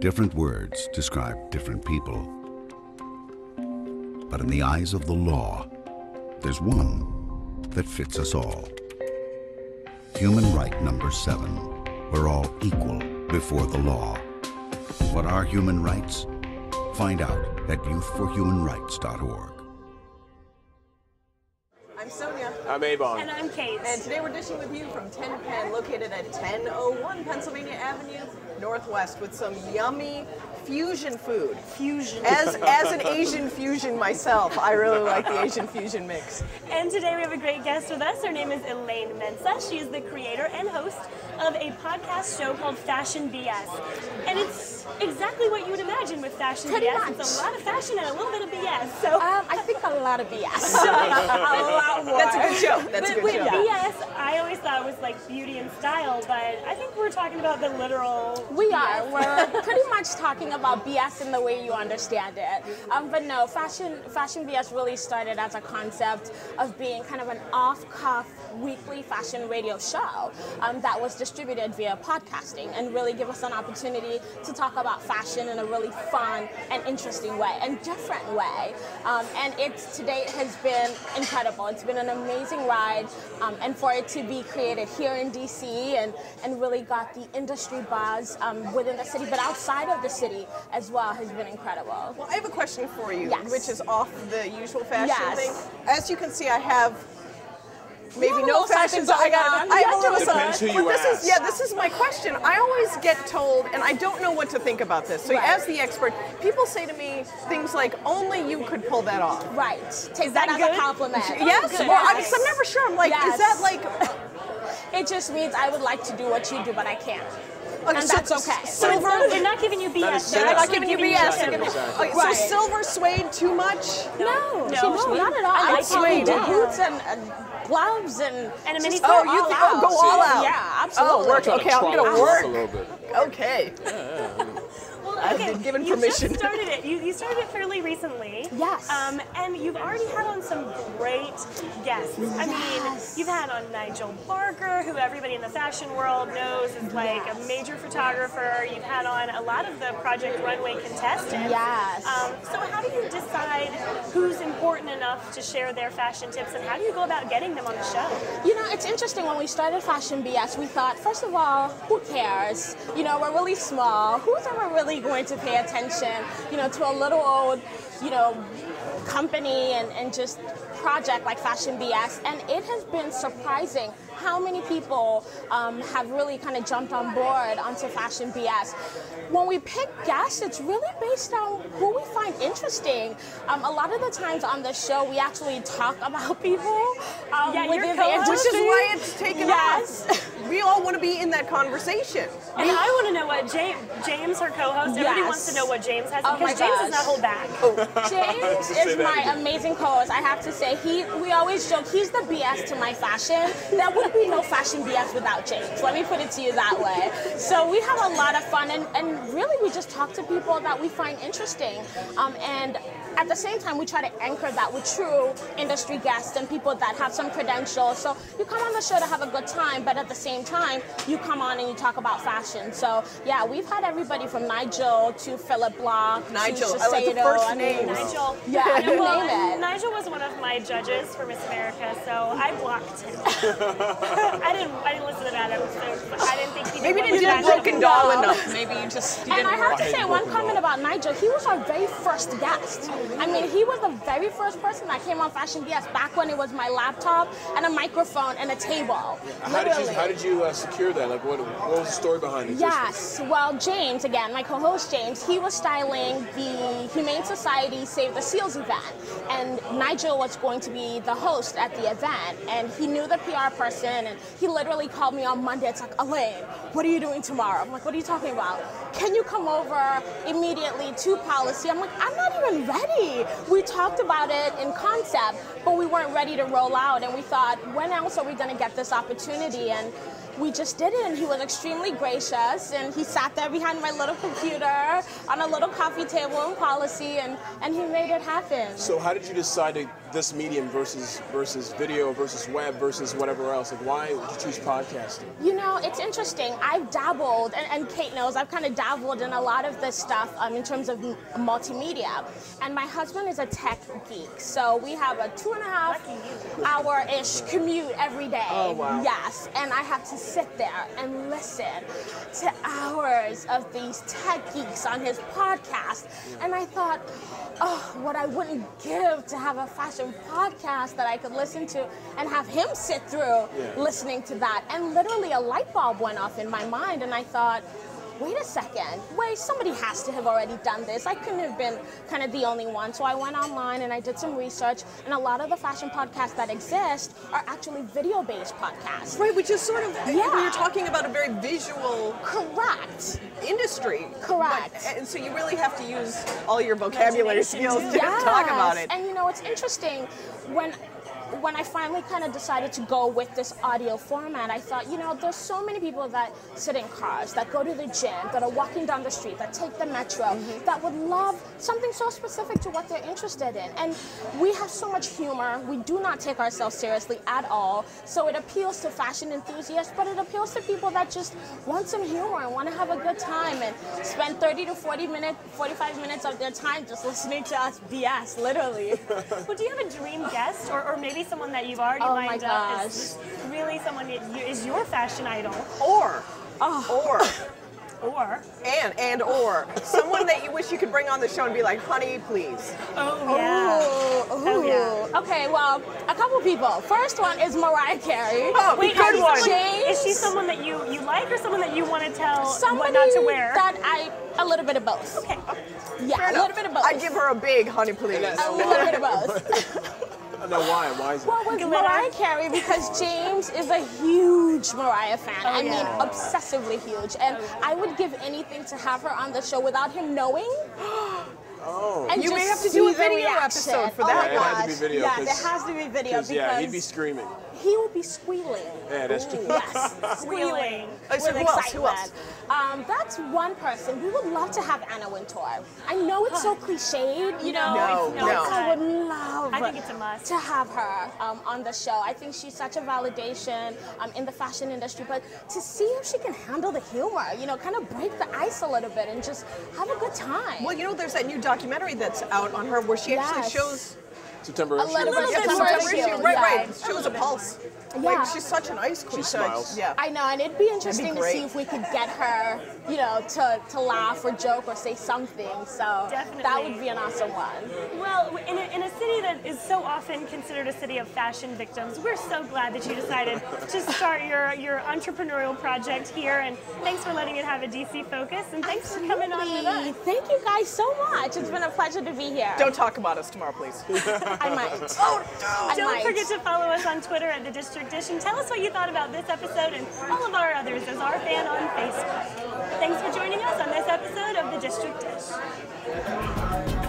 Different words describe different people. But in the eyes of the law, there's one that fits us all. Human right number 7. We're all equal before the law. What are human rights? Find out at youthforhumanrights.org. I'm Sonya. I'm Ebong. And I'm Kate. And today we're dishing with you from Penn, located at 1001 Pennsylvania Avenue Northwest, with some yummy fusion food. Fusion. As an Asian fusion myself, I really like the Asian fusion mix. And today we have a great guest with us. Her name is Elaine Mensah. She is the creator and host of a podcast show called Fashion BS. And it's exactly what you would imagine with Fashion Pretty BS. much. It's a lot of fashion and a little bit of BS. So I think a lot of BS. A lot more. That's a good show. That's a good show. BS, I always thought it was like beauty and style, but I think we're talking about the literal We BS. are. We're pretty much talking about BS in the way you understand it. But no, fashion BS really started as a concept of being kind of an off-cuff weekly fashion radio show that was distributed via podcasting, and really give us an opportunity to talk about fashion in a really fun and interesting way and different way. And to date has been incredible. It's been an amazing ride, and for it to be created here in DC and really got the industry buzz within the city, but outside of the city as well, has been incredible. Well, I have a question for you, Yes. which is off the usual fashion Yes. thing. As you can see, I have maybe have a no little fashion, something so I going got. on. I have You a little got to Depends who something. you But ask. this is my question. I always get told, and I don't know what to think about this. So Right. as the expert, people say to me things like, "Only you could pull that off." Right. Take that that as good? a compliment. Yes. good. Well, Yes. I'm never sure. I'm like, Yes. is that like? It just means I would like to do what you do, but I can't. Okay, And so- that's okay. So it's not, they're not giving you BS. is They're sad. I'm not actually giving you giving BS. tips. Okay, so Right. silver suede too much? No, No. not at all. I like I suede. do boots and gloves and And a mini just skirt. Oh, you all think? out. Oh, go all out. Yeah, absolutely. Oh, work. Trying Okay, to I'm trot gonna it work. a little bit. Okay. Well, I've okay, been given you permission. just started it. You started it fairly recently. Yes. And you've already had on some great guests. I mean, Yes. you've had on Nigel Barker, who everybody in the fashion world knows is like a Yes. major photographer. You've had on a lot of the Project Runway contestants. Yes. So how do you decide who's important enough to share their fashion tips, and how do you go about getting them on the show? You know, it's interesting. When we started Fashion BS, we thought, first of all, who cares? You know, we're really small. Who's ever really going to pay attention, you know, to a little old, you know, company and just project like Fashion BS? And it has been surprising how many people have really kind of jumped on board onto Fashion BS. When we pick guests, it's really based on who we find interesting. A lot of the times on the show, we actually talk about people Yeah, you're within the co-host. Which is industry. why it's taken Yes. off. We all want to be in that conversation. And I want to know what James, her co-host, everybody Yes. wants to know what James has, Oh my because James does gosh. not hold back. James say is that my again. amazing co-host. I have to say, we always joke, he's the BS to my fashion. There would be no Fashion BS without James. Let me put it to you that way. So we have a lot of fun, and really we just talk to people that we find interesting. And at the same time, we try to anchor that with true industry guests and people that have some credentials. So you come on the show to have a good time, but at the same time, you come on and you talk about fashion. So yeah, we've had everybody from Nigel to Philip Block Nigel, to I like the Shiseido. first I mean, name. Nigel. Yeah, you well, name it. Nigel was one of my judges for Miss America, so I blocked him. I didn't listen to that episode. I didn't think he Maybe did you didn't what was broken fashionable. doll enough. Maybe you just And didn't I have to Hey, say you one broken comment doll. about Nigel. He was our very first guest. I mean, he was the very first person that came on Fashion BS back when it was my laptop and a microphone and a table. How Literally. did you secure that? Like, what was the story behind it? Yes. Well, James, again, my co-host James, he was styling the Humane Society Save the Seals event. And Nigel was going to be the host at the event. And he knew the PR person, and he literally called me on Monday. It's like, Elaine, what are you doing tomorrow? I'm like, what are you talking about? Can you come over immediately to policy? I'm like, I'm not even ready. We talked about it in concept, but we weren't ready to roll out. And we thought, when else are we going to get this opportunity? And we just did it, and he was extremely gracious, and he sat there behind my little computer on a little coffee table in policy, and he made it happen. So how did you decide to this medium versus video versus web versus whatever else? Like, why did you choose podcasting? You know, it's interesting. I've dabbled, and Kate knows, I've kind of dabbled in a lot of this stuff in terms of multimedia. And my husband is a tech geek, so we have a 2.5-hour-ish commute every day. Oh, wow. Yes, and I have to sit there and listen to hours of these tech geeks on his podcast. And I thought, oh, what I wouldn't give to have a fashion podcast that I could listen to and have him sit through listening to that. And literally a light bulb went off in my mind, and I thought, wait a second, somebody has to have already done this. I couldn't have been kind of the only one. So I went online and I did some research, and a lot of the fashion podcasts that exist are actually video-based podcasts. Right, which is sort of, you're talking about a very visual Correct. industry. Correct. And so you really have to use all your vocabulary skills to talk about it. And you know, it's interesting, when I finally kind of decided to go with this audio format, I thought, you know, there's so many people that sit in cars, that go to the gym, that are walking down the street, that take the metro, that would love something so specific to what they're interested in. And we have so much humor. We do not take ourselves seriously at all. So it appeals to fashion enthusiasts, but it appeals to people that just want some humor and want to have a good time and spend 30 to 45 minutes of their time just listening to us BS, literally. Well, do you have a dream guest, or maybe someone that you've already lined up is really someone that is your fashion idol? Or someone that you wish you could bring on the show and be like, honey, please. Oh, yeah. Oh, yeah. Okay, well, a couple people. First one is Mariah Carey. Oh, wait, good one. Is she someone that you like, or someone that you want to tell what not to wear? A little bit of both. Okay. Yeah, a little bit of both. I give her a big honey, please. A little bit of both. No, why? Why is it? Well, with Mariah Carey, because James is a huge Mariah fan. I mean, obsessively huge. And I would give anything to have her on the show without him knowing. Oh. And you may just have to do a see the video reaction. episode for Oh that. my It gosh. has to be video. Yeah, there has to be video because Yeah, he'd be screaming. he will be squealing. Yeah, that's true. Yes, Squealing. So with who else? excitement. That's one person. We would love to have Anna Wintour. I know it's so cliched, you know. No, but no. I would love I think it's a must. to have her on the show. I think she's such a validation in the fashion industry, but to see if she can handle the humor, you know, kind of break the ice a little bit and just have a good time. Well, you know, there's that new documentary that's out on her where she actually shows September A little bit Yeah, of September September issue. issue, Right. yeah. Shows a pulse. Yeah. Like, she's such an ice queen. She smiles. Yeah. I know, and it'd be interesting to great. see if we could get her, you know, to laugh or joke or say something. So Definitely. that would be an awesome one. Well, in a city that is so often considered a city of fashion victims, we're so glad that you decided to start your entrepreneurial project here. And thanks for letting it have a DC focus. And thanks for coming on with us. Thank you guys so much. It's been a pleasure to be here. Don't talk about us tomorrow, please. I might. Oh, no. Don't forget to follow us on Twitter at The District Dish and tell us what you thought about this episode and all of our others as our fan on Facebook. Thanks for joining us on this episode of The District Dish.